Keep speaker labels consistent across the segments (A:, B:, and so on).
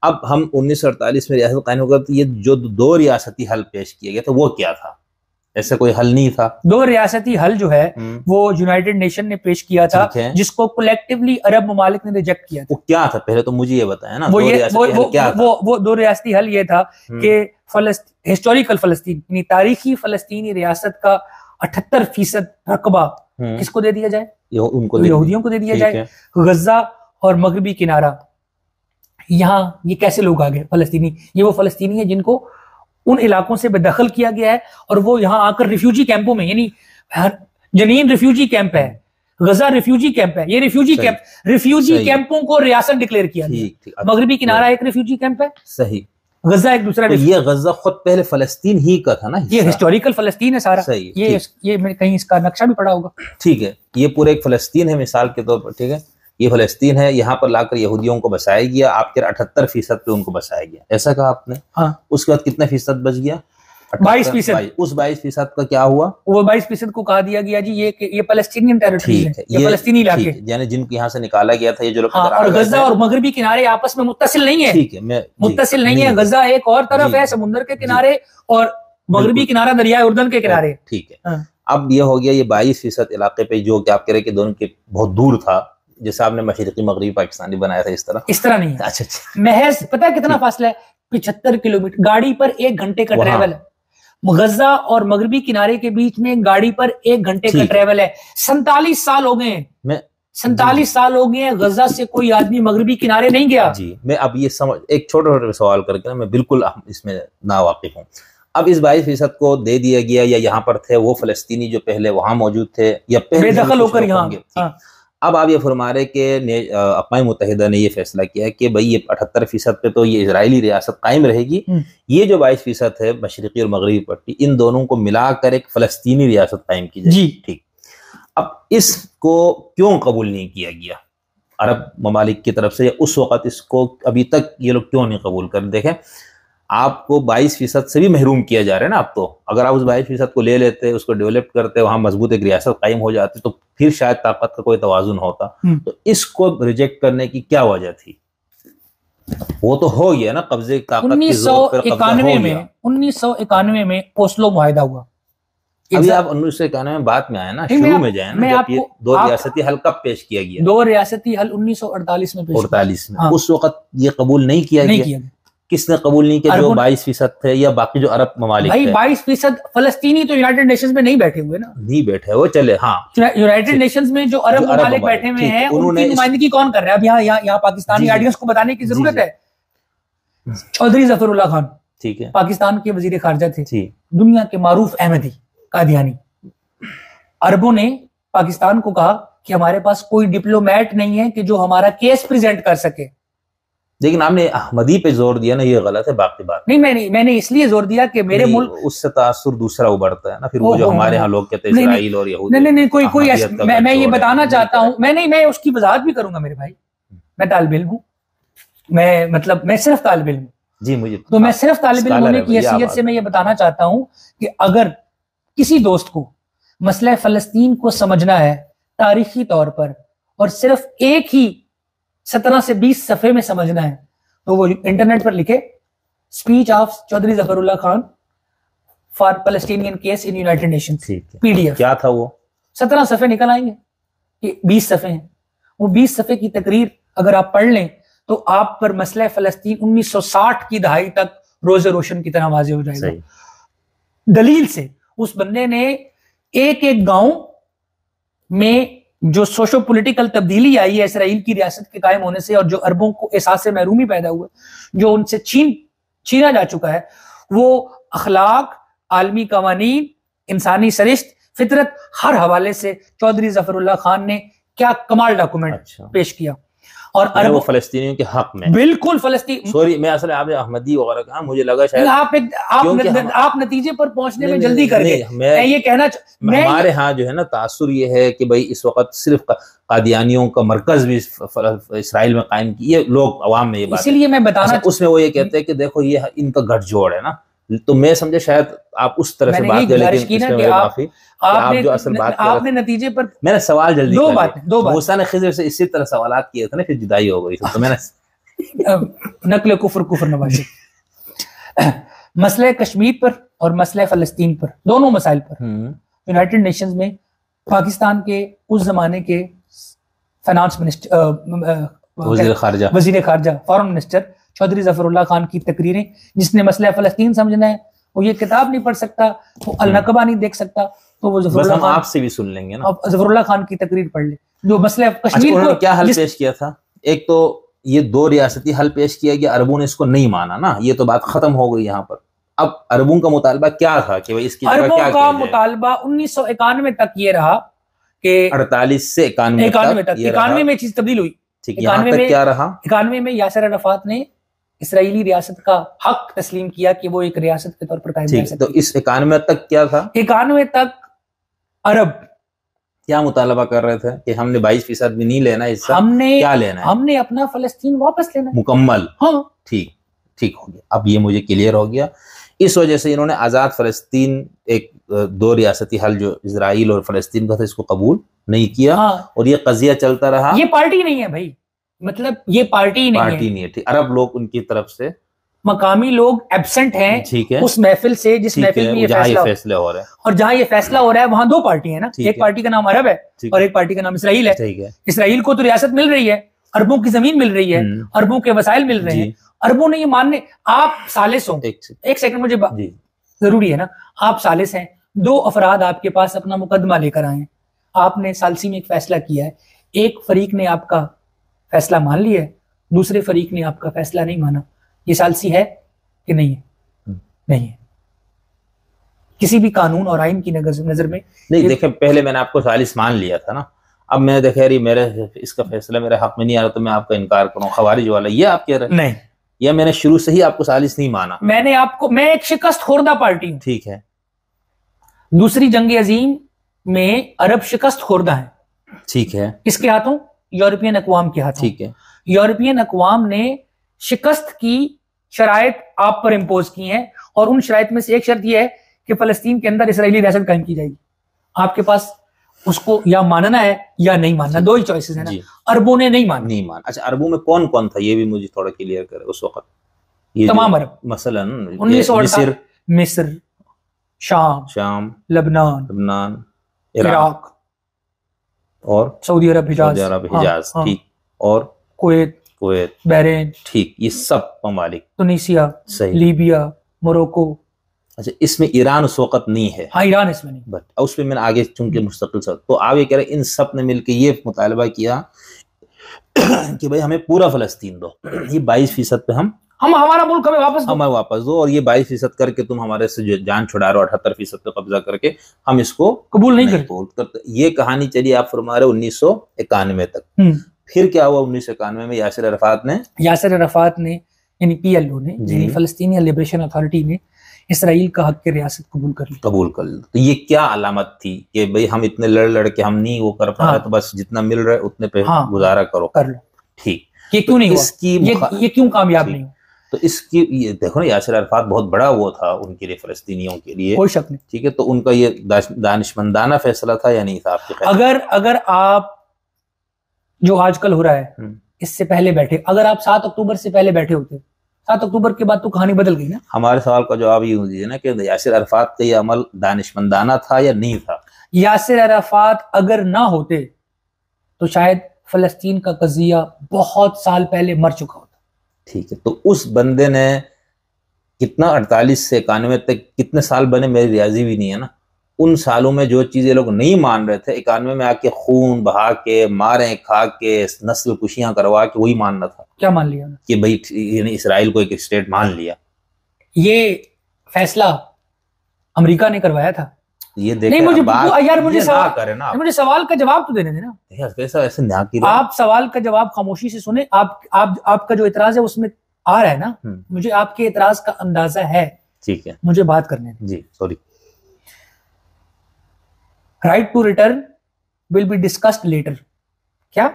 A: اب ہم 1948 میں ریاست قائم ہو گئی، تو یہ جو دو ریاستی حل پیش کیا گیا تھا وہ کیا تھا؟ ایسا کوئی حل نہیں تھا.
B: دو ریاستی حل جو ہے وہ یونائٹڈ نیشن نے پیش کیا تھا، جس کو کولیکٹیولی عرب ممالک نے ریجیکٹ کیا تھا. وہ
A: کیا تھا پہلے تو مجھے یہ بتائیں نا.
B: وہ دو ریاستی حل یہ تھا کہ ہسٹوریکل فلسطین یعنی تاریخی فلسطینی ریاست کا 78% رقبہ کس کو دے دیا جائے؟ یہودیوں کو دے دیا جائے. غزہ اور مغربی کنارہ، یہاں یہ کیسے لوگ آ گئے فلسطینی؟ یہ وہ فلسطینی ہیں جن کو ان علاقوں سے بے دخل کیا گیا ہے، اور وہ یہاں آ کر ریفیوجی کیمپوں میں، یعنی جنین ریفیوجی کیمپ ہے، غزہ ریفیوجی کیمپ ہے، یہ ریفیوجی کیمپوں کو ریاست ڈکلیئر کیا گیا. مغربی کنارہ ایک ریفیوجی کیمپ ہے،
A: صحیح.
B: غزہ ایک دوسرا.
A: یہ غزہ خود پہلے فلسطین ہی کا تھا نا،
B: یہ ہسٹوریکل فلسطین ہے سارا. یہ میں کہیں اس کا نقشہ بھی پڑا ہوگا.
A: ٹھیک ہے، یہ پورا ایک فلسطین ہے مثال کے طور پر. ٹھیک ہے، یہ فلسطین ہے، یہاں پر لا کر یہودیوں کو بسایا گیا. آپ کے 78% پہ ان کو بسایا گیا، ایسا کہا آپ نے.
B: ہاں.
A: اس کے بعد کتنا فیصد بچ گیا؟
B: 22%.
A: اس 22% کا کیا ہوا؟
B: وہ 22% کو کہا دیا گیا جی یہ فلسطینین ٹیریٹری ہے، یہ فلسطینی علاقے،
A: یعنی جن کو یہاں سے نکالا گیا تھا. یہ جو لوگ
B: اور غزہ اور مغربی کنارے آپس میں متصل نہیں ہے.
A: ٹھیک ہے،
B: متصل نہیں ہے. غزہ ایک اور طرف ہے سمندر کے کنارے، اور مغربی کنارہ دریائے اردن کے کنارے.
A: ٹھیک ہے. اب یہ ہو گیا یہ 22% علاقے پہ، جو کہ آپ کہہ رہے کہ دونوں کے بہت دور تھا، جیسے آپ نے مشرقی مغربی پاکستانی بنایا تھا. اس طرح نہیں ہے.
B: اچھا، محض پتہ کتنا فاصلہ ہے؟ 75 کلومیٹر. گاڑی پر 1 گھنٹے کا ٹریول ہے. غزہ اور مغربی کنارے کے بیچ میں گاڑی پر 1 گھنٹے کا ٹریول ہے. 47 سال ہو گئے ہیں. 47 سال ہو گئے ہیں غزہ سے کوئی آدمی مغربی کنارے نہیں گیا.
A: جی میں اب یہ سمجھ ایک چھوٹے سوال کر کے نا، میں بالکل اس میں ناواقف ہوں. اب اس 22% کو دے دیا گیا، یا یہاں پر تھے وہ فلسطینی جو پہلے وہاں موجود تھے، یا
B: بے دخل ہو کر یہاں.
A: اب آپ یہ فرما رہے کہ اقوام متحدہ نے یہ فیصلہ کیا کہ بھئی یہ 78% پہ تو یہ اسرائیلی ریاست قائم رہے گی. یہ جو 22% ہے مشرقی اور مغربی پٹی، ان دونوں کو ملا کر ایک فلسطینی ریاست قائم کی جائے.
B: جی
A: ٹھیک. اب اس کو کیوں قبول نہیں کیا گیا عرب ممالک کی طرف سے، یا اس وقت اس کو ابھی تک یہ لوگ کیوں نہیں قبول کر؟ دیکھیں آپ کو 22% سے بھی محروم کیا جا رہا ہے نا. اب تو اگر آپ اس 22% کو لے لیتے، اس کو ڈیولپ کرتے، وہاں مضبوط ایک ریاست قائم ہو جاتی، تو پھر شاید طاقت کا کوئی توازن ہوتا. تو اس کو ریجیکٹ کرنے کی کیا وجہ تھی؟ وہ تو ہو گیا نا قبضے طاقت کی زور پر قبضہ ہو گیا.
B: 1991 میں اوسلو معاہدہ ہوا.
A: ابھی آپ 1991 میں بات میں آئے نا، شروع میں جائیں نا، جب یہ دو ریاستی حل کب پیش کیا گیا؟
B: دو ریاستی حل 1948 میں پیش
A: 48 میں. اس وقت یہ قبول نہیں کیا گیا. کس نے قبول نہیں کیا؟ جو 22% تھے یا باقی جو عرب ممالک تھے.
B: 22% فلسطینی تو یونائٹڈ نیشنز میں نہیں بیٹھے ہوئے نا.
A: نہیں بیٹھے وہ چلے. ہاں
B: یونائٹڈ نیشنز میں جو عرب ممالک بیٹھے ہوئے ہیں ان کی نمائندگی کون کر رہا ہے؟ اب یہاں پاکستانی آڈینس کو بتانے کی ضرورت ہے. چودھری ظفر اللہ خان، ٹھیک ہے، پاکستان کے وزیر خارجہ تھے، دنیا کے معروف احمدی قادیانی. عربوں نے پاکستان کو کہا کہ ہمارے پاس کوئی ڈپلومیٹ نہیں ہے کہ جو ہمارا کیس پریزنٹ کر سکے.
A: لیکن آپ نے احمدی پہ زور دیا نا، یہ غلط ہے. باقی بات
B: نہیں، میں نے اس لیے زور دیا کہ میرے ملک
A: اس سے تاثر دوسرا ابھرتا ہے نا. پھر وہ جو ہمارے ہاں لوگ کہتے ہیں اسرائیل اور یہود،
B: نہیں کوئی میں یہ بتانا چاہتا ہوں، میں اس کی وضاحت بھی کروں گا میرے بھائی. میں طالب علم ہوں، میں صرف طالب علم ہوں.
A: جی مجھے
B: تو میں صرف طالب علم ہونے کی حیثیت سے میں یہ بتانا چاہتا ہوں کہ اگر کسی دوست کو مسئلہ فلسطین کو سمجھنا ہے تاریخی طور پر، اور صرف ایک ہی 17 سے 20 صفحے میں سمجھنا ہے، تو وہ انٹرنیٹ پر لکھے speech of Chaudhry Zafarullah Khan for Palestinian case in United Nations, PDF.
A: کیا تھا وہ؟
B: 17 صفحے نکل آئیں گے کہ 20 صفحے ہیں. وہ 20 صفحے کی تقریر اگر آپ پڑھ لیں تو آپ پر مسئلہ فلسطین 1960 کی دہائی تک روز روشن کی طرح واضح ہو جائے گا. دلیل سے اس بندے نے ایک گاؤں میں جو سوشو پولیٹیکل تبدیلی آئی ہے اسرائیل کی ریاست کے قائم ہونے سے، اور جو عربوں کو احساس محرومی پیدا ہوا، جو ان سے چھینا جا چکا ہے، وہ اخلاق، عالمی قوانین، انسانی سرشت، فطرت، ہر حوالے سے چودھری ظفر اللہ خان نے کیا کمال ڈاکومنٹ پیش کیا. اور
A: وہ فلسطینیوں کے حق میں
B: بالکل فلسطین،
A: سوری میں اصل آپ نے احمدی وغیرہ کہا، مجھے لگا شاید
B: آپ نتیجے پر پہنچنے میں جلدی کر گئے. میں یہ کہنا
A: ہمارے ہاں جو ہے نا تاثر یہ ہے کہ بھائی اس وقت صرف قادیانیوں کا مرکز بھی اسرائیل میں قائم کی، یہ لوگ عوام میں یہ بات،
B: اسی لیے میں بتانا
A: اس میں وہ یہ کہتے ہیں کہ دیکھو یہ ان کا گٹھ جوڑ ہے نا. تو میں سمجھے شاید آپ اس طرح سے بات کریں، لیکن اس میں معافی آپ جو اصل بات
B: آپ نے نتیجے پر
A: میں نے سوال جلدی
B: دو باتیں
A: موسیٰ نے خضر سے اسی طرح سوالات کیے تھے نا، پھر جدائی ہو گئی. تو میں نے
B: نقل کفر کفر نوازی. مسئلہ کشمیر پر اور مسئلہ فلسطین پر، دونوں مسائل پر یونائٹڈ نیشنز میں پاکستان کے اس زمانے کے فائنانس منسٹر، وزیر خارجہ foreign minister Chaudhry Zafarullah Khan کی تقریریں، جس نے مسئلہ فلسطین سمجھنا ہے وہ یہ کتاب نہیں پڑھ سکتا، وہ النقبہ نہیں دیکھ سکتا، تو وہ ظفر اللہ خان
A: آپ سے بھی سن لیں گے نا،
B: ظفر اللہ خان کی تقریر پڑھ لے جو مسئلہ کشمیر
A: کو کیا حل پیش کیا تھا. ایک تو یہ 2 ریاستی حل پیش کیا گیا، عربوں نے اس کو نہیں مانا نا، یہ تو بات ختم ہو گئی یہاں پر. اب عربوں کا مطالبہ کیا تھا کہ اس کی
B: عربوں کا مطالبہ 1991 تک یہ رہا کہ
A: 48 سے 91 تک
B: 91 میں چیز تبدیل ہوئی.
A: 91 کیا رہا؟
B: 91 میں یاسر عرفات نے اسرائیلی ریاست کا حق تسلیم کیا کہ وہ ایک ریاست کے طور پر قائم رہ سکتی.
A: تو اس 91 تک کیا تھا؟
B: 91 تک عرب
A: کیا مطالبہ کر رہے تھے کہ ہم نے 22% بھی نہیں لینا حصہ، کیا لینا ہے؟
B: ہم نے اپنا فلسطین واپس لینا ہے
A: مکمل.
B: ہاں
A: ٹھیک ہو گیا، اب یہ مجھے کلیئر ہو گیا. اس وجہ سے انہوں نے آزاد فلسطین، ایک 2 ریاستی حل جو اسرائیل اور فلسطین کا تھا، اس کو قبول نہیں کیا، اور یہ قضیہ چلتا رہا.
B: یہ پارٹی نہیں ہے بھائی، مطلب یہ پارٹی نہیں ہے.
A: عرب لوگ ان کی طرف سے
B: مقامی لوگ ایبسنٹ ہیں اس محفل سے جس محفل میں یہ
A: فیصلہ ہو رہا ہے، اور
B: جہاں یہ فیصلہ ہو رہا ہے وہاں 2 پارٹی ہیں نا، ایک پارٹی کا نام عرب ہے اور ایک پارٹی کا نام اسرائیل ہے. اسرائیل کو تو ریاست مل رہی ہے، عربوں کی زمین مل رہی ہے، عربوں کے وسائل مل رہے ہیں. عربوں نے یہ ماننے، آپ ثالث ہوں، ایک سیکنڈ مجھے ضروری ہے نا، آپ ثالث ہیں، 2 افراد آپ کے پاس اپنا مقدمہ لے کر آئے ہیں، آپ نے ثالثی میں ایک فیصلہ کیا ہے، ایک فریق نے آپ کا فیصلہ مان لیا ہے، دوسرے فریق نے آپ کا فیصلہ نہیں مانا. یہ ثالثی ہے کہ نہیں ہے؟ نہیں ہے. کسی بھی قانون اور آئین کی نظر میں
A: نہیں. دیکھیں پہلے میں نے آپ کو ثالث مان لیا تھا نا، اب میں دیکھے میرے اس کا فیصلہ میرے حق میں نہیں آ رہا تو میں آپ کا انکار کروں، خوارج والا یہ آپ کہہ رہے ہیں؟
B: نہیں،
A: یا میں نے شروع سے ہی آپ کو ثالث نہیں مانا؟
B: میں ایک شکست خوردہ پارٹی ہوں.
A: ٹھیک ہے.
B: دوسری جنگ عظیم میں عرب شکست خوردہ ہیں.
A: ٹھیک ہے.
B: کس کے ہاتھوں؟ یورپین اقوام کے ہاتھوں.
A: ٹھیک ہے.
B: یورپین اقوام نے شکست کی شرائط آپ پر امپوز کی ہیں، اور ان شرائط میں سے ایک شرط یہ ہے کہ فلسطین کے اندر اسرائیلی ریاست قائم کی جائے گی. آپ کے پاس اس کو یا ماننا ہے یا نہیں ماننا، 2 ہی چوائسز ہیں نا. عربوں نے نہیں مانا.
A: اچھا، عربوں میں کون کون تھا یہ بھی مجھے تھوڑا کلیئر کرے اس وقت.
B: تمام عرب،
A: مثلا
B: مصر، شام، لبنان، عراق
A: اور
B: سعودی عرب،
A: حجاز. ٹھیک. اور
B: کویت، بحرین.
A: ٹھیک. یہ سب ممالک.
B: تونسیا، لیبیا، موروکو.
A: اچھا، اس میں ایران اس وقت نہیں ہے.
B: ہاں، ایران اس میں نہیں،
A: بٹ اس پہ میں نے آگے چونکہ مستقل سب، تو آپ یہ کہہ رہے ہیں ان سب نے مل کے یہ مطالبہ کیا کہ بھائی ہمیں پورا فلسطین دو، یہ 22% پہ
B: ہمارا ملک ہمیں
A: واپس دو، اور یہ 22% کر کے تم ہمارے سے جان چھڑا رہے ہو، 78% پہ قبضہ کر کے ہم اس کو
B: قبول نہیں کرتے.
A: یہ کہانی چلی آپ فرما رہے 1991 تک. پھر کیا ہوا 1991 میں؟ یاسر عرفات نے یعنی PLO نے، یعنی فلسطینی لبریشن اتھارٹی نے اسرائیل کا حق ریاست قبول کر لی. تو یہ کیا علامت تھی کہ بھئی ہم اتنے لڑ کے ہم نہیں وہ کر پا رہے، تو بس جتنا مل رہا ہے اتنے پہ گزارا کر لو. ٹھیک.
B: یہ کیوں نہیں ہوا؟ یہ کیوں کامیاب نہیں ہوا؟
A: تو اس کی یہ دیکھو نا، یاسر عرفات بہت بڑا وہ تھا ان کے لیے، فلسطینیوں کے لیے،
B: کوئی شک نہیں.
A: ٹھیک ہے. تو ان کا یہ دانشمندانہ فیصلہ تھا یا نہیں تھا آپ کے خیال؟
B: اگر آپ جو آج کل ہو رہا ہے اس سے پہلے بیٹھے، اگر آپ 7 اکتوبر سے پہلے بیٹھے ہوتے، 7 اکتوبر کے بعد تو کہانی بدل گئی نا.
A: ہمارے سوال کا جواب یہ ہو دیجیے نا کہ یاسر عرفات کا یہ عمل دانشمندانہ تھا یا نہیں تھا؟
B: یاسر عرفات اگر نہ ہوتے تو شاید فلسطین کا قضیہ بہت سال پہلے مر چکا ہوتا.
A: ٹھیک ہے. تو اس بندے نے کتنا 48 سے 91 تک کتنے سال بنے؟ میری ریاضی بھی نہیں ہے نا. ان سالوں میں جو چیزیں لوگ نہیں مان رہے تھے، 91 میں آ کے خون بہا کے، ماریں کھا کے، نسل کشیاں کروا کے وہی ماننا تھا.
B: کیا مان لیا؟
A: کہ بھائی یعنی اسرائیل کو ایک اسٹیٹ مان لیا. یہ
B: فیصلہ امریکہ نے کروایا تھا.
A: یہ دیکھیں
B: مجھے سوال کا جواب تو دینے دینا. آپ سوال کا جواب خاموشی سے سنیں. آپ کا جو اعتراض ہے اس میں آ رہا ہے نا، مجھے آپ کے اعتراض کا اندازہ ہے.
A: ٹھیک ہے،
B: مجھے بات کرنے دیں.
A: جی sorry.
B: Right to return will be discussed later. کیا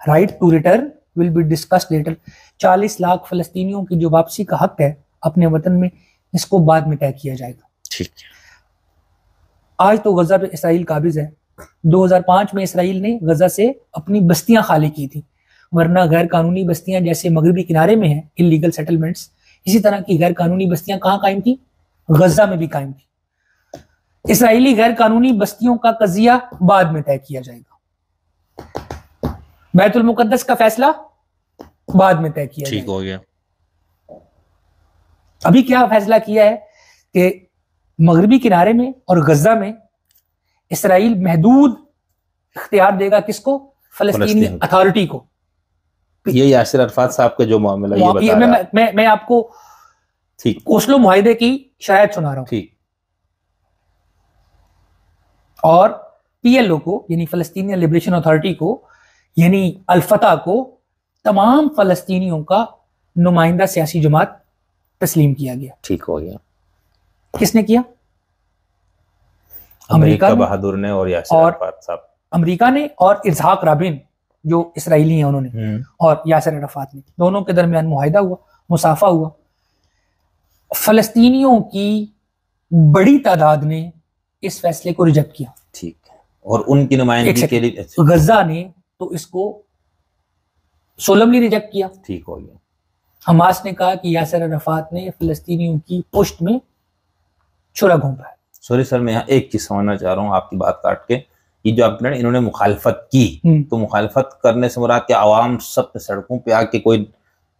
B: right to return will be discussed later? 40 lakh فلسطینیوں کی جو واپسی کا حق ہے اپنے وطن میں، اس کو بعد میں طے کیا جائے گا.
A: ٹھیک.
B: آج تو غزہ پہ اسرائیل قابض ہے. 2005 میں اسرائیل نے غزہ سے اپنی بستیاں خالی کی تھی. ورنہ غیر قانونی بستیاں جیسے مغربی کنارے میں ہیں انلیگل سیٹلمنٹس، اسی طرح کی غیر قانونی بستیاں کہاں قائم تھیں؟ غزہ میں بھی قائم تھی۔ اسرائیلی غیر قانونی بستیوں کا قضیہ بعد میں طے کیا جائے گا، بیت المقدس کا فیصلہ بعد میں طے کیا جائے گا۔
A: ٹھیک ہو گیا۔
B: ابھی کیا فیصلہ کیا ہے کہ مغربی کنارے میں اور غزہ میں اسرائیل محدود اختیار دے گا کس کو؟ فلسطینی اتھارٹی کو۔
A: یہ یاسر عرفات صاحب کا جو معاملہ یہ بتا رہا ہے،
B: میں آپ کو
A: ٹھیک
B: اوسلو معاہدے کی شرائط سنا رہا ہوں۔
A: ٹھیک۔
B: اور پی ایل او کو یعنی فلسطینی لبریشن اتھارٹی کو یعنی الفتح کو تمام فلسطینیوں کا نمائندہ سیاسی جماعت تسلیم کیا گیا۔
A: ٹھیک ہو گیا۔
B: کس نے کیا؟
A: امریکہ بہادر نے اور یاسر عرفات صاحب،
B: امریکہ نے اور اسحاق رابین جو اسرائیلی ہیں انہوں نے، اور یاسر عرفات نے، دونوں کے درمیان معاہدہ ہوا، مصافحہ ہوا۔ فلسطینیوں کی بڑی تعداد نے اس فیصلے کو ریجیکٹ کیا،
A: ٹھیک ہے، اور ان کی نمائندگی کے لیے
B: غزہ نے تو اس کو سولملی ریجیکٹ کیا۔
A: ٹھیک ہو گیا۔
B: حماس نے کہا کہ یاسر عرفات نے فلسطینیوں کی پشت میں چھرا گھونپا ہے۔
A: سوری سر، میں یہاں ایک چیز سمجھنا چاہ رہا ہوں آپ کی بات کاٹ کے، یہ جو آپ نے انہوں نے مخالفت کی، تو مخالفت کرنے سے مراد کہ عوام سب سڑکوں پہ آ کے کوئی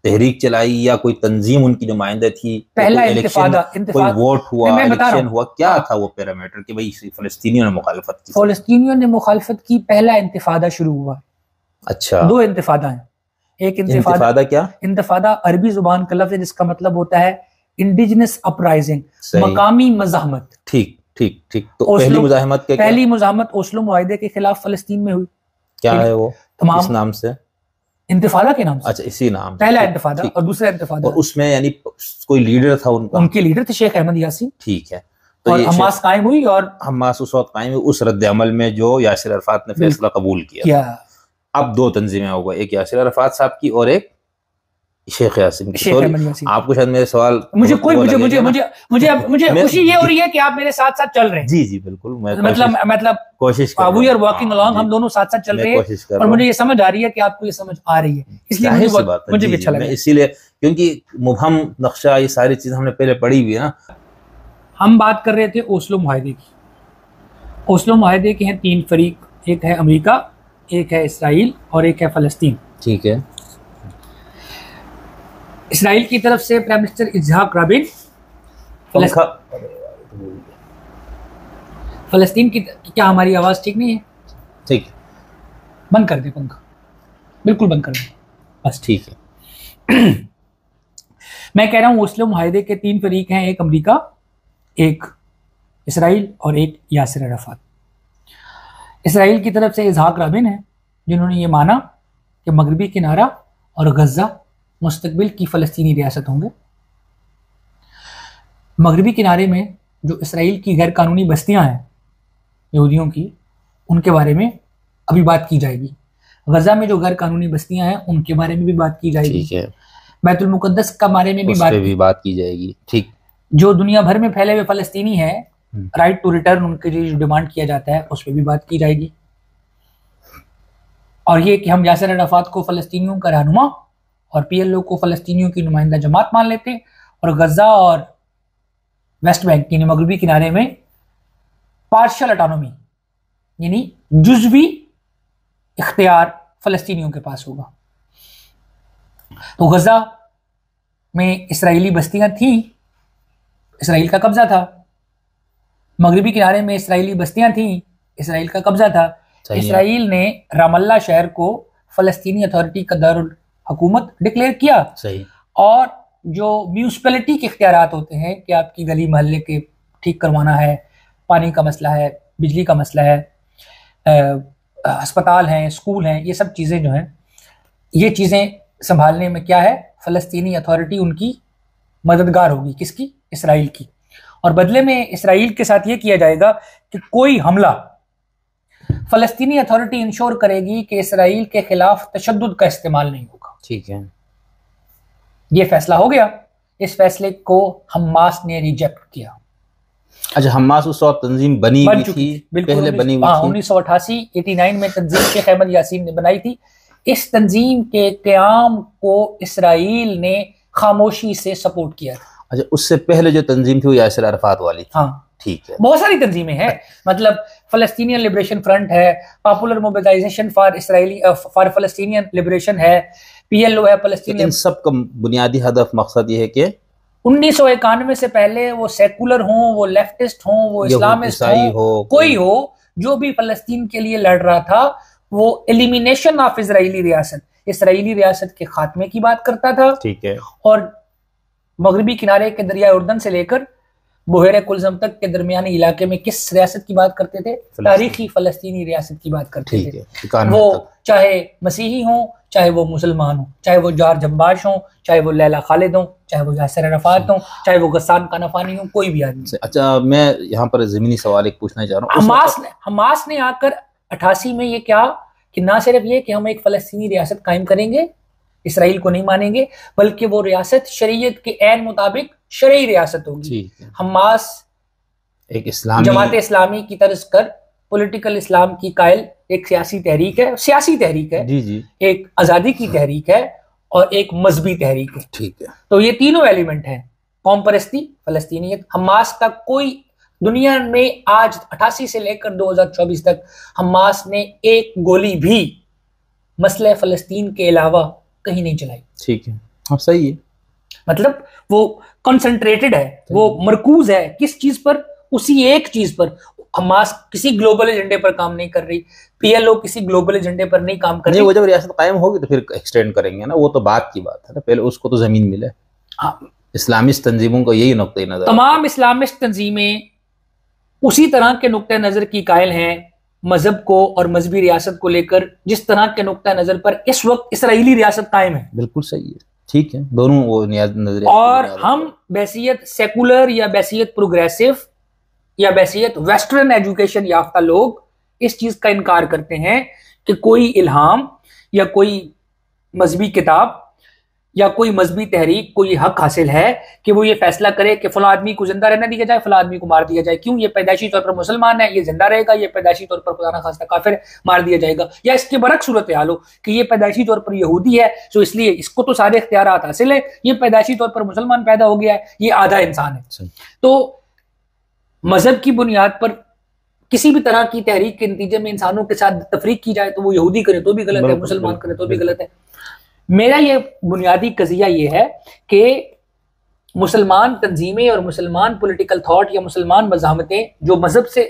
A: تحریک چلائی یا کوئی تنظیم ان کی نمائندہ تھی؟
B: پہلا انتفاضہ،
A: کوئی ووٹ ہوا، الیکشن ہوا، کیا تھا وہ پیرامیٹر کہ بھئی فلسطینیوں نے مخالفت کی؟
B: فلسطینیوں نے مخالفت کی، پہلا انتفاضہ شروع ہوا۔
A: اچھا،
B: دو انتفاضہ ہیں۔ ایک
A: انتفاضہ کیا؟
B: انتفاضہ عربی زبان کا لفظ ہے جس کا مطلب ہوتا ہے انڈیجنس اپرائزنگ، مقامی مزاحمت۔
A: ٹھیک ٹھیک ٹھیک۔ تو پہلی مزاحمت کیا؟
B: پہلی مزاحمت اوسلو معاہدے کے خلاف فلسطین میں ہوئی۔
A: کیا ہے وہ؟
B: تمام
A: اس نام سے؟
B: انتفاضہ کے نام سے۔
A: اچھا، اسی نام۔
B: پہلا انتفاضہ اور دوسرا انتفاضہ۔
A: اور اس میں یعنی کوئی لیڈر تھا ان کا؟
B: ان کے لیڈر تھے شیخ احمد یاسین۔
A: ٹھیک ہے۔
B: اور حماس قائم ہوئی، اور
A: حماس اس وقت قائم ہوئی اس رد عمل میں جو یاسر عرفات نے فیصلہ قبول کیا۔ اب دو تنظیمیں ہو گئی، ایک یاسر عرفات صاحب کی اور ایک شیخ یاسین کی۔ آپ کو شاید میرے سوال
B: مجھے خوشی یہ ہو رہی ہے کہ آپ میرے ساتھ ساتھ چل رہے ہیں۔
A: جی جی بالکل،
B: مطلب
A: کوشش کر
B: وی آر واکنگ along، ہم دونوں ساتھ ساتھ چل رہے ہیں، اور مجھے یہ سمجھ آ رہی ہے کہ آپ کو یہ سمجھ آ رہی ہے، اس لیے مجھے بھی اچھا لگا۔
A: اسی لیے کیونکہ مبہم نقشہ، یہ ساری چیز ہم نے پہلے پڑھی ہوئی ہے نا۔
B: ہم بات کر رہے تھے اوسلو معاہدے کی۔ اوسلو معاہدے کے ہیں تین فریق، ایک ہے امریکہ، ایک ہے اسرائیل، اور ایک ہے فلسطین۔
A: ٹھیک ہے۔
B: اسرائیل کی طرف سے پرائم منسٹر اسحاق رابین، فلسطین کی کیا ہماری آواز ٹھیک نہیں ہے؟
A: ٹھیک،
B: بند کر دیں پنکھا، بالکل بند کر دیں بس۔
A: ٹھیک ہے۔
B: میں کہہ رہا ہوں اوسلو معاہدے کے تین فریق ہیں، ایک امریکہ، ایک اسرائیل، اور ایک یاسر عرفات۔ اسرائیل کی طرف سے اسحاق رابین ہیں جنہوں نے یہ مانا کہ مغربی کنارہ اور غزہ مستقبل کی فلسطینی ریاست ہوں گے۔ مغربی کنارے میں جو اسرائیل کی غیر قانونی بستیاں ہیں یہودیوں کی، ان کے بارے میں ابھی بات کی جائے گی۔ غزہ میں جو غیر قانونی بستیاں ہیں ان کے بارے میں بھی بات کی جائے گی۔
A: ٹھیک ہے۔
B: بیت المقدس کے بارے میں بھی
A: بات کی جائے گی۔ ٹھیک۔
B: جو دنیا بھر میں پھیلے ہوئے فلسطینی ہیں، رائٹ ٹو ریٹرن ان کے جو ڈیمانڈ کیا جاتا ہے، اس پہ بھی بات کی جائے گی۔ اور یہ کہ ہم یاسر عرفات کو فلسطینیوں کا رہنما اور پی ایل او کو فلسطینیوں کی نمائندہ جماعت مان لیتے، اور غزہ اور ویسٹ بینک یعنی مغربی کنارے میں پارشل اٹانومی یعنی جزوی اختیار فلسطینیوں کے پاس ہوگا۔ تو غزہ میں اسرائیلی بستیاں تھیں، اسرائیل کا قبضہ تھا۔ مغربی کنارے میں اسرائیلی بستیاں تھیں، اسرائیل کا قبضہ تھا۔ اسرائیل نے رام اللہ شہر کو فلسطینی اتھارٹی کا دارالحکومت ڈکلیئر کیا۔
A: صحیح۔ اور
B: جو میونسپلٹی کے اختیارات ہوتے ہیں کہ آپ کی گلی محلے کے ٹھیک کروانا ہے، پانی کا مسئلہ ہے، بجلی کا مسئلہ ہے، ہسپتال ہیں، اسکول ہیں، یہ سب چیزیں جو ہیں، یہ چیزیں سنبھالنے میں کیا ہے، فلسطینی اتھارٹی ان کی مددگار ہوگی۔ کس کی؟ اسرائیل کی۔ اور بدلے میں اسرائیل کے ساتھ یہ کیا جائے گا کہ کوئی حملہ فلسطینی اتھارٹی انشور کرے گی کہ اسرائیل کے خلاف تشدد کا استعمال نہیں ہوگا۔
A: ٹھیک ہے۔
B: یہ فیصلہ ہو گیا۔ اس فیصلے کو حماس نے ریجیکٹ کیا۔
A: اچھا، حماس اس وقت تنظیم بنی ہوئی تھی، پہلے بنی ہوئی تھی
B: 1988-89 میں تنظیم شیخ احمد یاسین نے بنائی تھی۔ اس تنظیم کے قیام کو اسرائیل نے خاموشی سے سپورٹ کیا تھا.
A: اچھا، اس سے پہلے جو تنظیم تھی وہ یاسر عرفات والی تھی.
B: ہاں
A: ٹھیک ہے.
B: بہت ساری تنظیمیں ہیں، مطلب فلسطینین لبریشن فرنٹ ہے، پاپولر موبلائزیشن فار فلسطینین لبریشن ہے، PLO ہے فلسطین.
A: ان سب کا بنیادی ہدف مقصد یہ ہے کہ
B: 1991 سے پہلے وہ سیکولر ہوں، وہ لیفٹسٹ ہوں، وہ اسلامسٹ ہوں، کوئی ہو جو بھی فلسطین کے لیے لڑ رہا تھا وہ ایلیمینیشن آف اسرائیلی ریاست، اسرائیلی ریاست کے خاتمے کی بات کرتا تھا.
A: ٹھیک ہے.
B: اور مغربی کنارے کے دریائے اردن سے لے کر بحیرہ کلزم تک کے درمیانی علاقے میں کس ریاست کی بات کرتے تھے؟ تاریخی فلسطینی ریاست کی بات کرتے تھے. وہ چاہے مسیحی ہوں، چاہے وہ مسلمان ہوں، چاہے وہ جارج عباس ہوں، چاہے وہ لیلا خالد ہوں، چاہے وہ یاسر عرفات ہوں، چاہے وہ غسان کنفانی ہوں، کوئی بھی آدمی.
A: اچھا، میں یہاں پر ضمنی سوال ایک پوچھنا چاہ رہا ہوں.
B: حماس نے آ کر 88 میں یہ کیا کہ نہ صرف یہ کہ ہم ایک فلسطینی ریاست قائم کریں گے، اسرائیل کو نہیں مانیں گے، بلکہ وہ ریاست شریعت کے عین مطابق شرعی ریاست ہوگی. حماس
A: ایک اسلامی
B: جماعت اسلامی کی طرز کر پولیٹیکل اسلام کی قائل ایک سیاسی تحریک ہے، سیاسی تحریک ہے، ایک آزادی کی تحریک ہے اور ایک مذہبی تحریک ہے.
A: ٹھیک ہے. تو
B: یہ تینوں ایلیمنٹ ہیں، قوم پرستی، فلسطینیت. حماس کا کوئی دنیا میں آج 88 سے لے کر 2024 تک حماس نے ایک گولی بھی مسئلہ فلسطین کے علاوہ کہیں نہیں چلائی.
A: ٹھیک ہے. ہاں صحیح ہے.
B: مطلب وہ کنسنٹریٹڈ ہے، وہ مرکوز ہے کس چیز پر؟ اسی ایک چیز پر. حماس کسی گلوبل ایجنڈے پر کام نہیں کر رہی، PLO کسی گلوبل ایجنڈے پر نہیں کام کر رہی.
A: وہ جب ریاست قائم ہوگی تو پھر ایکسٹینڈ کریں گے نا، وہ تو بات کی بات ہے نا، پہلے اس کو تو زمین ملے. اسلامسٹ تنظیموں کو یہی نقطۂ نظر،
B: تمام اسلامسٹ تنظیمیں اسی طرح کے نقطۂ نظر کی قائل ہیں مذہب کو اور مذہبی ریاست کو لے کر جس طرح کے نقطۂ نظر پر اس وقت اسرائیلی ریاست قائم ہے.
A: بالکل صحیح ہے. ٹھیک ہے. دونوں وہ نظر.
B: اور ہم بحیثیت سیکولر یا بحیثیت پروگریسو یا بحیثیت ویسٹرن ایجوکیشن یافتہ لوگ اس چیز کا انکار کرتے ہیں کہ کوئی الہام یا کوئی مذہبی کتاب یا کوئی مذہبی تحریک کو یہ حق حاصل ہے کہ وہ یہ فیصلہ کرے کہ فلاں آدمی کو زندہ رہنا دیا جائے، فلاں آدمی کو مار دیا جائے. کیوں؟ یہ پیدائشی طور پر مسلمان ہے، یہ زندہ رہے گا. یہ پیدائشی طور پر خدا نخواستہ کافر مار دیا جائے گا. یا اس کے برعکس صورتحال ہو کہ یہ پیدائشی طور پر یہودی ہے تو اس لیے اس کو تو سارے اختیارات حاصل ہیں، یہ پیدائشی طور پر مسلمان پیدا ہو گیا ہے، یہ آدھا انسان ہے. تو مذہب کی بنیاد پر کسی بھی طرح کی تحریک کے نتیجے میں انسانوں کے ساتھ تفریق کی جائے تو وہ یہودی کرے تو بھی غلط ہے، مسلمان کرے تو بھی غلط ہے. میرا یہ بنیادی قضیہ یہ ہے کہ مسلمان تنظیمیں اور مسلمان پولیٹیکل تھاٹ یا مسلمان مزاحمتیں جو مذہب سے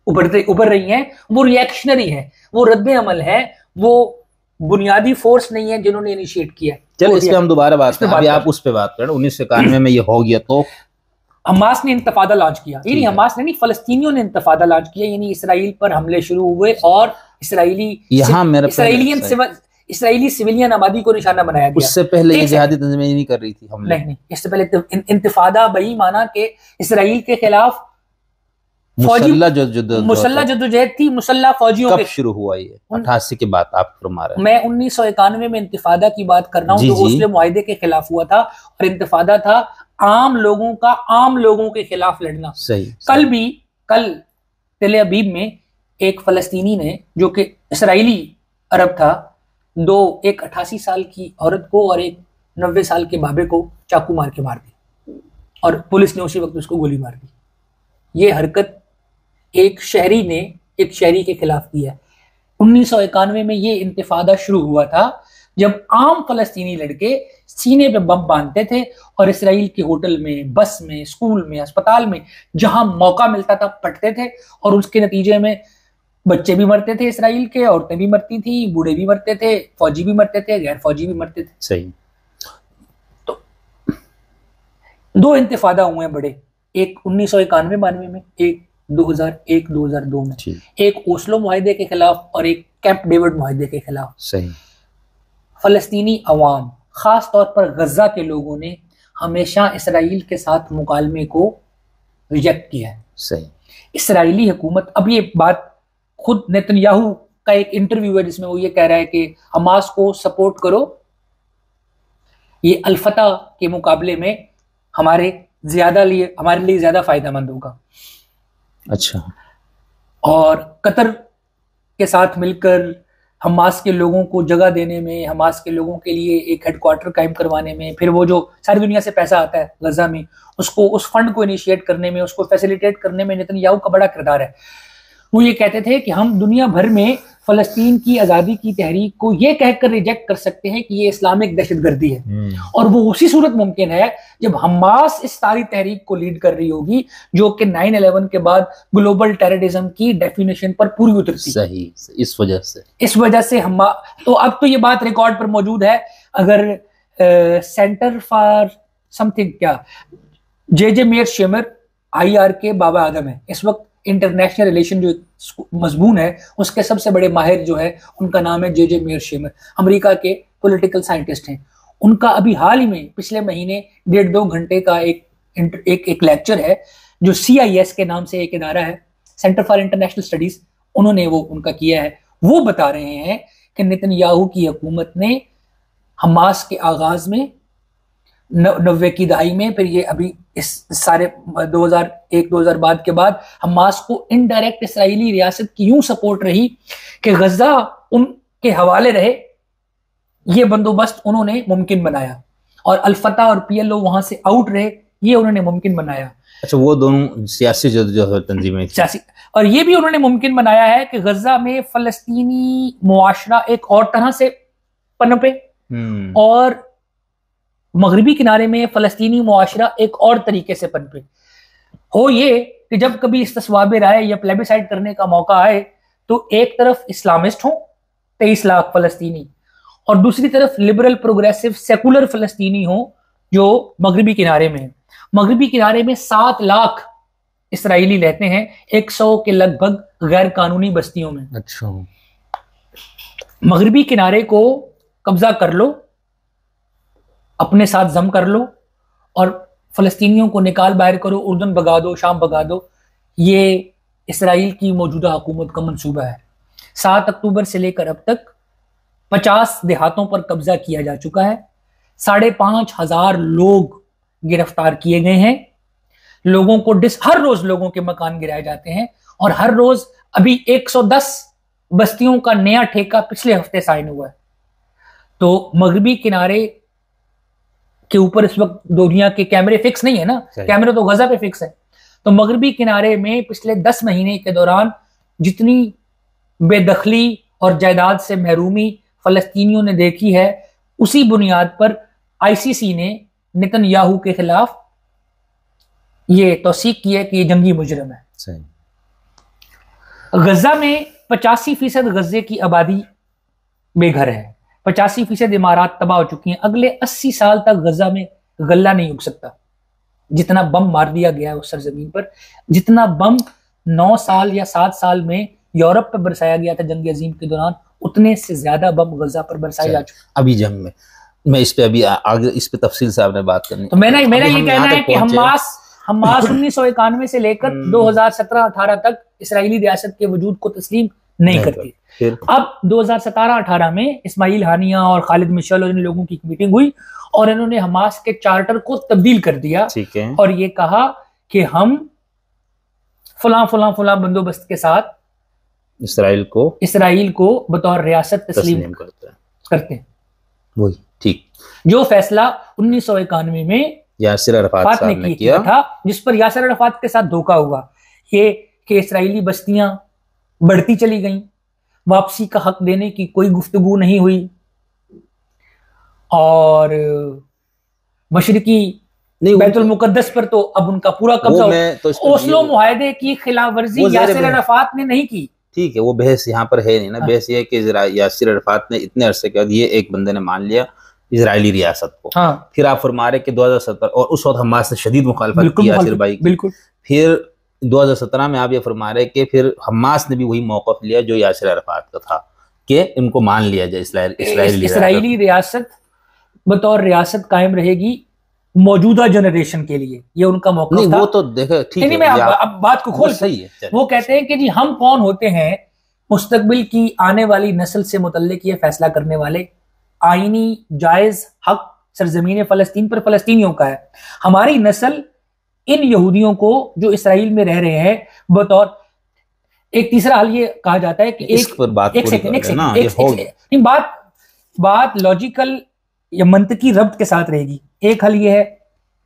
B: ابھر رہی ہیں وہ ریئیکشنری ہیں، وہ رد عمل ہے، وہ بنیادی فورس نہیں ہے جنہوں نے انیشیٹ کیا.
A: چلو اس پہ ہم دوبارہ بات کریں. ابھی آپ اس پہ بات کریں. 1991 میں یہ ہو گیا تو
B: حماس نے انتفاضہ لانچ کیا. یعنی حماس نے نہیں، فلسطینیوں نے انتفاضہ لانچ کیا. یعنی اسرائیل پر حملے شروع ہوئے اور اسرائیلی سویلین آبادی کو نشانہ بنایا گیا.
A: اس سے پہلے یہ جہادی تنظیمیں نہیں کر رہی تھی حملے؟
B: نہیں، اس سے پہلے انتفاضہ بہی مانا کہ اسرائیل کے خلاف
A: مسلح جدوجہد
B: تھی، مسلح فوجیوں.
A: کب شروع ہوا یہ؟ 88 کے بعد آپ فرما رہے ہیں.
B: میں 1991 میں انتفاضہ کی بات کر رہا ہوں جو اوسلو معاہدے کے خلاف ہوا تھا، اور انتفاضہ تھا عام لوگوں کے خلاف لڑنا. کل تل ابیب میں ایک فلسطینی نے جو کہ اسرائیلی عرب تھا، ایک 88 سال کی عورت کو اور ایک 90 سال کے بابے کو چاقو مار کے مار دی، اور پولیس نے اسی وقت اس کو گولی مار دی. یہ حرکت ایک شہری نے ایک شہری کے خلاف کی ہے. 1991 میں یہ انتفاضہ شروع ہوا تھا جب عام فلسطینی لڑکے سینے پہ بم باندھتے تھے اور اسرائیل کے ہوٹل میں، بس میں، اسکول میں، اسپتال میں جہاں موقع ملتا تھا پٹتے تھے، اور اس کے نتیجے میں بچے بھی مرتے تھے اسرائیل کے، عورتیں بھی مرتی تھیں، بوڑھے بھی مرتے تھے، فوجی بھی مرتے تھے، غیر فوجی بھی مرتے تھے.
A: صحیح.
B: تو 2 انتفاضہ ہوئے ہیں بڑے، ایک 1991-92 میں، ایک 2001-2002 میں. ایک اوسلو معاہدے کے خلاف اور ایک کیمپ ڈیوڈ معاہدے کے خلاف.
A: صحیح.
B: فلسطینی عوام خاص طور پر غزہ کے لوگوں نے ہمیشہ اسرائیل کے ساتھ مکالمے کو ریجیکٹ کیا ہے.
A: صحیح.
B: اسرائیلی حکومت، اب یہ بات خود نیتنیاہو کا ایک انٹرویو ہے جس میں وہ یہ کہہ رہا ہے کہ حماس کو سپورٹ کرو، یہ الفتح کے مقابلے میں ہمارے لیے زیادہ فائدہ مند ہوگا.
A: اچھا.
B: اور قطر کے ساتھ مل کر حماس کے لوگوں کو جگہ دینے میں، حماس کے لوگوں کے لیے ایک ہیڈ کوارٹر قائم کروانے میں، پھر وہ جو ساری دنیا سے پیسہ آتا ہے غزہ میں اس فنڈ کو انیشیٹ کرنے میں، اس کو فیسیلیٹیٹ کرنے میں نتن یاہو کا بڑا کردار ہے۔ وہ یہ کہتے تھے کہ ہم دنیا بھر میں فلسطین کی آزادی کی تحریک کو یہ کہہ کر ریجیکٹ کر سکتے ہیں کہ یہ اسلامک دہشت گردی ہے، اور وہ اسی صورت ممکن ہے جب حماس اس ساری تحریک کو لیڈ کر رہی ہوگی جو کہ 9/11 کے بعد گلوبل ٹیررزم کی ڈیفینیشن پر پوری اترتی۔
A: صحیح، اس وجہ سے
B: تو اب تو یہ بات ریکارڈ پر موجود ہے، اگر سینٹر فار سم تھنگ کیا جے میئر شیمر IR کے بابا آدم ہے اس وقت، انٹرنیشنل ریلیشن جو مضمون ہے اس کے سب سے بڑے ماہر جو ہے ان کا نام ہے جے میئر شیمر، امریکہ کے پولیٹیکل سائنٹسٹ ہیں۔ ان کا ابھی حال ہی میں پچھلے مہینے 1.5-2 گھنٹے کا ایک لیکچر ہے جو CIS کے نام سے ایک ادارہ ہے، سینٹر فار انٹرنیشنل اسٹڈیز، انہوں نے وہ ان کا کیا ہے۔ وہ بتا رہے ہیں کہ نتن یاہو کی حکومت نے حماس کے آغاز میں 90 کی دہائی میں، پھر یہ ابھی اس سارے 2001-2000 بعد کے بعد حماس کو انڈائریکٹ اسرائیلی ریاست کی یوں سپورٹ رہی کہ غزہ ان کے حوالے رہے، یہ بندوبست انہوں نے ممکن بنایا، اور الفتح اور PLO وہاں سے آؤٹ رہے، یہ انہوں نے ممکن بنایا۔
A: اچھا، وہ دونوں سیاسی جو تنظیمیں سیاسی،
B: اور یہ بھی انہوں نے ممکن بنایا ہے کہ غزہ میں فلسطینی معاشرہ ایک اور طرح سے پنپے، اور مغربی کنارے میں فلسطینی معاشرہ ایک اور طریقے سے پنپے۔ ہو یہ کہ جب کبھی استصواب رائے یا پلیبیسائٹ کرنے کا موقع آئے تو ایک طرف اسلامسٹ ہوں 23 لاکھ فلسطینی، اور دوسری طرف لبرل پروگریسو سیکولر فلسطینی ہوں جو مغربی کنارے میں ہیں۔ مغربی کنارے میں 7 لاکھ اسرائیلی رہتے ہیں 100 کے لگ بھگ غیر قانونی بستیوں میں۔
A: اچھا،
B: مغربی کنارے کو قبضہ کر لو، اپنے ساتھ ضم کر لو، اور فلسطینیوں کو نکال باہر کرو، اردن بگا دو، شام بگا دو، یہ اسرائیل کی موجودہ حکومت کا منصوبہ ہے۔ 7 اکتوبر سے لے کر اب تک 50 دیہاتوں پر قبضہ کیا جا چکا ہے، 5,500 لوگ گرفتار کیے گئے ہیں، لوگوں کو ہر روز لوگوں کے مکان گرائے جاتے ہیں، اور ہر روز ابھی 110 بستیوں کا نیا ٹھیکہ پچھلے ہفتے سائن ہوا ہے۔ تو مغربی کنارے کے اوپر اس وقت دنیا کے کیمرے فکس نہیں ہے نا، کیمرے تو غزہ پہ فکس ہے۔ تو مغربی کنارے میں پچھلے 10 مہینے کے دوران جتنی بے دخلی اور جائیداد سے محرومی فلسطینیوں نے دیکھی ہے، اسی بنیاد پر ICC نے نتن یاہو کے خلاف یہ توثیق کی ہے کہ یہ جنگی مجرم ہے۔ غزہ میں 85% غزے کی آبادی بے گھر ہے، 85% عمارات تباہ ہو چکی ہیں۔ اگلے 80 سال تک غزہ میں غلہ نہیں اگ سکتا، جتنا بم مار دیا گیا ہے اس سرزمین پر، جتنا بم 9 سال یا 7 سال میں یورپ پر برسایا گیا تھا جنگ عظیم کے دوران، اتنے سے زیادہ بم غزہ پر برسائے جا چکے
A: ابھی جنگ میں اس پہ ابھی آگے اس پہ تفصیل سے آپ نے بات کرنی۔
B: تو میرا یہ کہنا ہے کہ حماس 1991 سے لے کر 2017-18 تک اسرائیلی ریاست کے وجود کو تسلیم نہیں کرتی۔ اب 2017-18 میں اسماعیل ہانیہ اور خالد مشعل اور ان لوگوں کی میٹنگ ہوئی، اور انہوں نے حماس کے چارٹر کو تبدیل کر دیا، اور یہ کہا کہ ہم فلاں فلاں فلاں بندوبست کے ساتھ اسرائیل کو بطور ریاست تسلیم کرتے ہیں۔
A: وہی ٹھیک
B: جو فیصلہ 1991 میں
A: یاسر عرفات نے کیا
B: تھا، جس پر یاسر عرفات کے ساتھ دھوکہ ہوا، یہ کہ اسرائیلی بستیاں بڑھتی چلی گئیں، واپسی کا حق دینے کی کوئی گفتگو نہیں ہوئی، اور مشرقی بیت المقدس پر تو اب ان کا پورا قبضہ ہو۔ اوسلو معاہدے کی خلاف ورزی یاسر عرفات نے نہیں کی۔
A: ٹھیک ہے، وہ بحث یہاں پر ہے نہیں نا، بحث یہ ہے کہ یاسر عرفات نے اتنے عرصے کے بعد یہ ایک بندے نے مان لیا اسرائیلی ریاست کو، پھر آپ فرما رہے کہ 2017 اور اس وقت حماس نے شدید مخالفت کی یاسر بھائی کی، بالکل، پھر 2017 میں آپ یہ فرما رہے کہ پھر حماس نے بھی وہی موقف لیا جو یاسر عرفات کا تھا کہ ان کو مان لیا جائے
B: اسرائیلی ریاست بطور ریاست قائم رہے گی موجودہ جنریشن کے لیے، یہ ان کا موقف تھا۔
A: وہ تو دیکھیں ٹھیک ہے،
B: میں اب بات کو کھول،
A: صحیح ہے،
B: وہ کہتے ہیں کہ جی ہم کون ہوتے ہیں مستقبل کی آنے والی نسل سے متعلق یہ فیصلہ کرنے والے؟ آئینی جائز حق سرزمین فلسطین پر فلسطینیوں کا ہے، ہماری نسل ان یہودیوں کو جو اسرائیل میں رہ رہے ہیں بطور ایک تیسرا حل یہ کہا جاتا ہے کہ بات لاجیکل یا منطقی ربط کے ساتھ رہے گی. ایک حل یہ ہے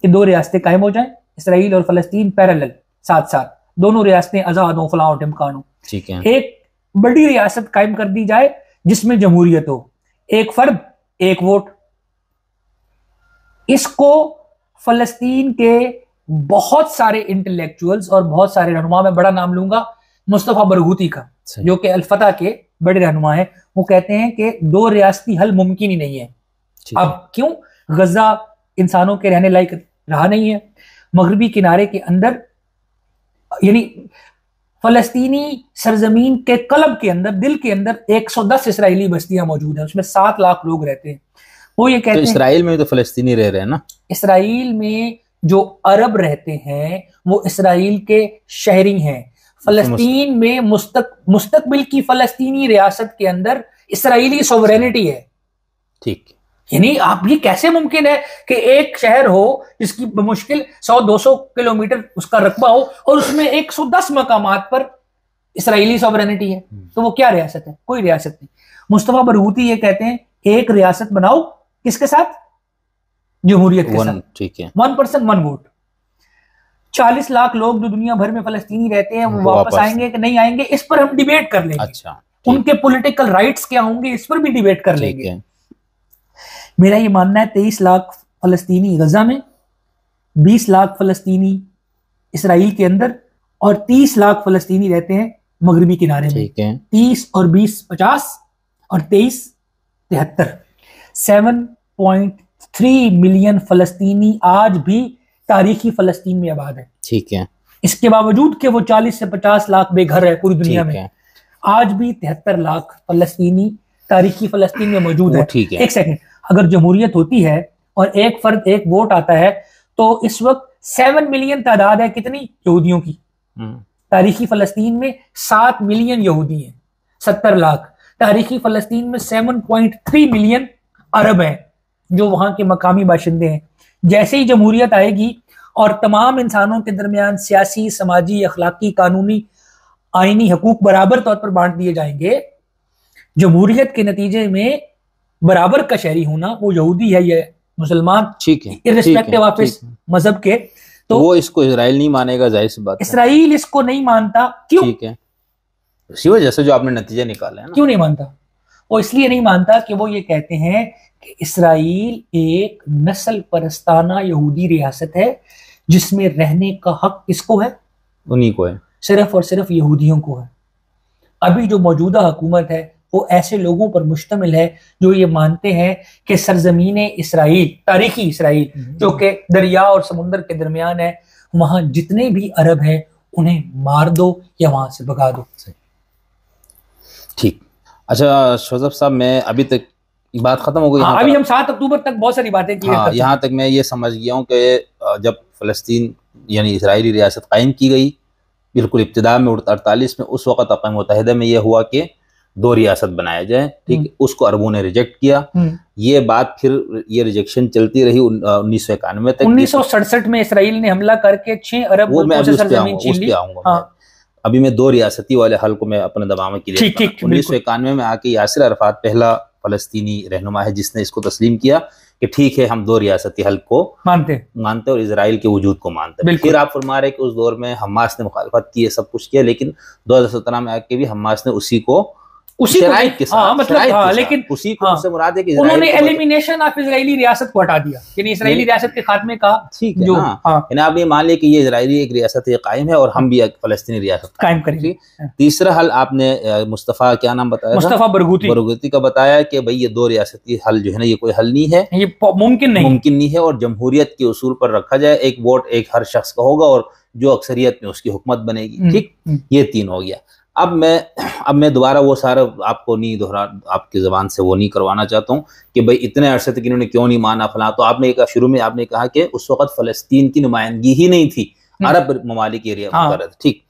B: کہ 2 ریاستیں قائم ہو جائیں، اسرائیل اور فلسطین پیرالل ساتھ ساتھ، دونوں ریاستیں آزاد ہوں، فلاں و ٹمکان ہوں.
A: ٹھیک ہے.
B: ایک بڑی ریاست قائم کر دی جائے جس میں جمہوریت ہو، ایک فرد ایک ووٹ. اس کو فلسطین کے بہت سارے انٹلیکچوئلز اور بہت سارے رہنما، میں بڑا نام لوں گا مصطفیٰ برغوثی کا جو کہ الفتح کے بڑے رہنما ہیں، وہ کہتے ہیں کہ 2 ریاستی حل ممکن ہی نہیں ہے. اب کیوں؟ غزہ انسانوں کے رہنے لائق رہا نہیں ہے، مغربی کنارے کے اندر یعنی فلسطینی سرزمین کے قلب کے اندر، دل کے اندر 110 اسرائیلی بستیاں موجود ہیں، اس میں 7 لاکھ لوگ رہتے ہیں. وہ یہ کہتے ہیں
A: اسرائیل میں تو فلسطینی رہ رہے ہیں نا،
B: اسرائیل میں جو عرب رہتے ہیں وہ اسرائیل کے شہری ہیں. فلسطین میں مستقبل کی فلسطینی ریاست کے اندر اسرائیلی سوورینٹی ہے.
A: ٹھیک.
B: یعنی آپ یہ کیسے ممکن ہے کہ ایک شہر ہو جس کی بمشکل 100-200 کلومیٹر اس کا رقبہ ہو اور اس میں 110 مقامات پر اسرائیلی سوورینٹی ہے؟ تو وہ کیا ریاست ہے؟ کوئی ریاست نہیں. مصطفیٰ برغوثی یہ کہتے ہیں ایک ریاست بناؤ، کس کے ساتھ؟ جمہوریت کے ساتھ.
A: ٹھیک ہے.
B: 1 person 1 vote. 40 لاکھ لوگ جو دنیا بھر میں فلسطینی رہتے ہیں وہ واپس آئیں گے کہ نہیں آئیں گے، اس پر ہم ڈیبیٹ کر لیں گے.
A: اچھا.
B: ان کے پولیٹیکل رائٹس کیا ہوں گے اس پر بھی ڈیبیٹ کر لیں گے. میرا یہ ماننا ہے 23 لاکھ فلسطینی غزہ میں، 20 لاکھ فلسطینی اسرائیل کے اندر، اور 30 لاکھ فلسطینی رہتے ہیں مغربی کنارے میں. 30 اور 20 50 اور 23 73. 7.3 ملین فلسطینی آج بھی تاریخی فلسطین میں آباد ہے. ٹھیک ہے. اس کے باوجود کہ وہ 40 سے 50 لاکھ بے گھر ہے پوری دنیا میں، آج بھی 73 لاکھ فلسطینی تاریخی فلسطین میں موجود ہے. ایک سیکنڈ، اگر جمہوریت ہوتی ہے اور ایک فرد ایک ووٹ آتا ہے تو اس وقت 7 ملین تعداد ہے کتنی؟ یہودیوں کی. تاریخی فلسطین میں 7 ملین یہودی ہیں، 70 لاکھ. تاریخی فلسطین میں 7.3 ملین عرب ہیں جو وہاں کے مقامی باشندے ہیں. جیسے ہی جمہوریت آئے گی اور تمام انسانوں کے درمیان سیاسی، سماجی، اخلاقی، قانونی، آئینی حقوق برابر طور پر بانٹ دیے جائیں گے، جمہوریت کے نتیجے میں برابر کا شہری ہونا، وہ یہودی ہے یا مسلمان، irrespective of مذہب کے، تو
A: وہ اس کو اسرائیل نہیں مانے گا. ظاہر سی بات،
B: اسرائیل اس کو نہیں مانتا. کیوں؟
A: ٹھیک ہے. اسی وجہ سے جو آپ نے نتیجہ نکالا ہے.
B: کیوں نہیں مانتا؟ وہ اس لیے نہیں مانتا کہ وہ یہ کہتے ہیں کہ اسرائیل ایک نسل پرستانہ یہودی ریاست ہے جس میں رہنے کا حق کس کو ہے؟
A: انہی کو ہے،
B: صرف اور صرف یہودیوں کو ہے. ابھی جو موجودہ حکومت ہے وہ ایسے لوگوں پر مشتمل ہے جو یہ مانتے ہیں کہ سرزمین اسرائیل، تاریخی اسرائیل جو کہ دریا اور سمندر کے درمیان ہے، وہاں جتنے بھی عرب ہیں انہیں مار دو یا وہاں سے بھگا دو.
A: ٹھیک. اچھا شوذب صاحب، میں ابھی تک بات ختم ہو گئی.
B: ابھی ہم 7 اکتوبر تک بہت ساری باتیں کی.
A: یہاں تک میں یہ سمجھ گیا ہوں کہ جب فلسطین یعنی اسرائیلی ریاست قائم کی گئی بالکل ابتدا میں 48 میں، اس وقت اقوام متحدہ میں یہ ہوا کہ 2 ریاست بنایا جائے. ٹھیک. اس کو عربوں نے ریجیکٹ کیا. یہ بات پھر یہ ریجیکشن چلتی رہی 1991 تک.
B: 1967 میں اسرائیل نے حملہ کر کے 6 ارب ملکوں سے سرزمین چھین لی.
A: ابھی میں 2 ریاستی والے حل کو میں اپنے دباؤ کے لیے 1991 میں آ کے یاسر عرفات پہلا فلسطینی رہنما ہے جس نے اس کو تسلیم کیا کہ ٹھیک ہے ہم 2 ریاستی حل کو مانتے اور اسرائیل کے وجود کو مانتے. پھر آپ فرما رہے کہ اس دور میں حماس نے مخالفت کی، سب کچھ کیا، لیکن 2017 میں آ کے بھی حماس نے اسی کو شرائط کے ساتھ، لیکن اسی کو سے مراد ہے کہ
B: انہوں نے ایلیمینیشن آف اسرائیلی ریاست کو ہٹا دیا، یعنی اسرائیلی ریاست کے خاتمے کا.
A: ٹھیک ہے. یعنی آپ یہ مان لیں کہ یہ اسرائیلی ایک ریاست قائم ہے اور ہم بھی ایک فلسطینی ریاست
B: قائم کریں گے.
A: تیسرا حل آپ نے مصطفیٰ کیا نام بتایا؟
B: مصطفیٰ برغوثی
A: کا بتایا کہ بھئی یہ 2 ریاستی حل جو ہے نا یہ کوئی حل نہیں ہے،
B: یہ ممکن نہیں ہے،
A: اور جمہوریت کے اصول پر رکھا جائے، ایک ووٹ ایک ہر شخص کا ہوگا اور جو اکثریت میں اس کی حکومت بنے گی. ٹھیک. یہ 3 ہو گیا. اب میں دوبارہ وہ سارا آپ کو نہیں آپ کی زبان سے وہ نہیں کروانا چاہتا ہوں کہ بھئی اتنے عرصے تک انہوں نے کیوں نہیں مانا فلاں. تو آپ نے شروع میں آپ نے کہا کہ اس وقت فلسطین کی نمائندگی ہی نہیں تھی، عرب ممالک ایریا. ٹھیک.